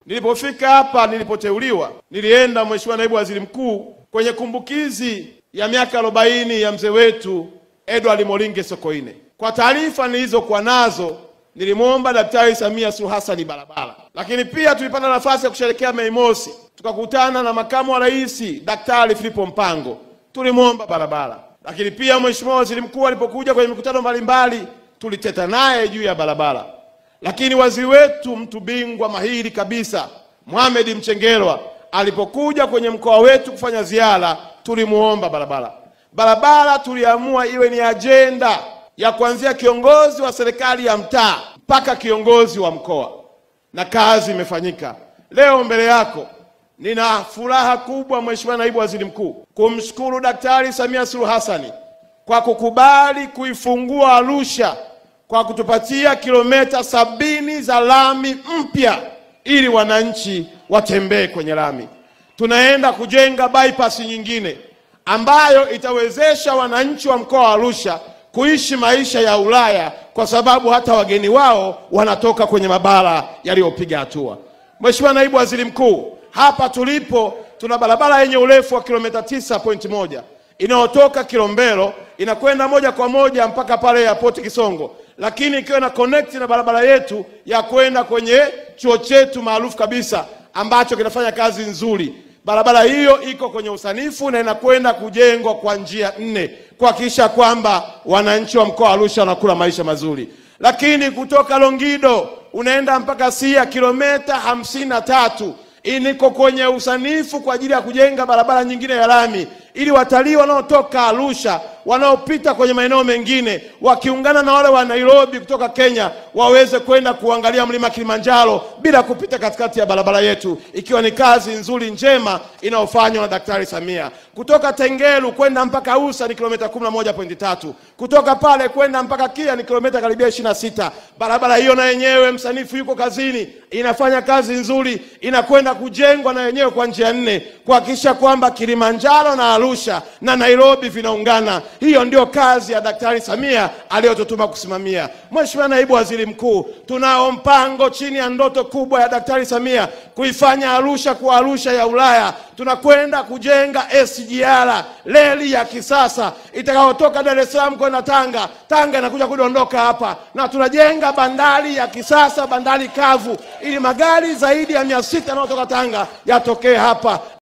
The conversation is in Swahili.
Nilipofika hapa, nilipoteuliwa, nilienda Mheshimiwa Naibu Waziri Mkuu kwenye kumbukizi ya miaka 40 ya mzee wetu Edward Moringe Sokoine. Kwa taarifa nilizokuwa nazo, nilimwomba Daktari Samia Suluhu Hassan barabara. Lakini pia tulipata nafasi ya kusherehekea Mei Mosi, tukakutana na makamu wa rais Daktari Filipo Mpango, tulimwomba barabara. Lakini pia Mheshimiwa Waziri Mkuu alipokuja kwenye mikutano mbalimbali, tuliteta naye juu ya barabara. Lakini waziri wetu mtu bingwa mahiri kabisa Mohamed Mchengerwa alipokuja kwenye mkoa wetu kufanya ziara, tulimuomba barabara. Barabara tuliamua iwe ni ajenda ya kuanzia kiongozi wa serikali ya mtaa mpaka kiongozi wa mkoa, na kazi imefanyika. Leo mbele yako nina furaha kubwa, Mheshimiwa Naibu Waziri Mkuu, kumshukuru Daktari Samia Suluhu Hassan kwa kukubali kuifungua Arusha kwa kutupatia kilomita 70 za lami mpya ili wananchi watembee kwenye lami. Tunaenda kujenga bypass nyingine ambayo itawezesha wananchi wa mkoa wa Arusha kuishi maisha ya Ulaya, kwa sababu hata wageni wao wanatoka kwenye mabara yaliyopiga hatua. Mheshimiwa Naibu Waziri Mkuu, hapa tulipo tuna barabara yenye urefu wa kilomita 9.1 inayotoka Kilombero inakwenda moja kwa moja mpaka pale airport Kisongo, lakini ikiwa na connect na barabara yetu ya kwenda kwenye chuo chetu maarufu kabisa ambacho kinafanya kazi nzuri. Barabara hiyo iko kwenye usanifu na inakwenda kujengwa kwa njia 4 kuhakikisha kwamba wananchi wa mkoa wa Arusha wanakula maisha mazuri. Lakini kutoka Longido unaenda mpaka Sia kilomita 53 iniko kwenye usanifu kwa ajili ya kujenga barabara nyingine ya lami, ili watalii wanaotoka Arusha wanaopita kwenye maeneo mengine wakiungana na wale wa Nairobi kutoka Kenya waweze kwenda kuangalia mlima Kilimanjaro bila kupita katikati ya barabara yetu, ikiwa ni kazi nzuri njema inayofanywa na Daktari Samia. Kutoka Tengeru kwenda mpaka Usa ni kilomita 11.3. Kutoka pale kwenda mpaka Kia ni kilomita karibia 26. Barabara hiyo na yenyewe msanifu yuko kazini, inafanya kazi nzuri, inakwenda kujengwa na yenyewe kwa njia 4 kuhakikisha kwamba Kilimanjaro na Arusha na Nairobi vinaungana. Hiyo ndio kazi ya Daktari Samia aliyotutuma kusimamia. Mheshimiwa Naibu Waziri Mkuu, tunao mpango chini ya ndoto kubwa ya Daktari Samia kuifanya Arusha kuwa Arusha ya Ulaya. Tunakwenda kujenga SGR, reli ya kisasa itakayotoka Dar es Salaam kwenda Tanga. Tanga inakuja kudondoka hapa, na tunajenga bandari ya kisasa, bandari kavu, ili magari zaidi ya 600 yanayotoka Tanga yatokee hapa.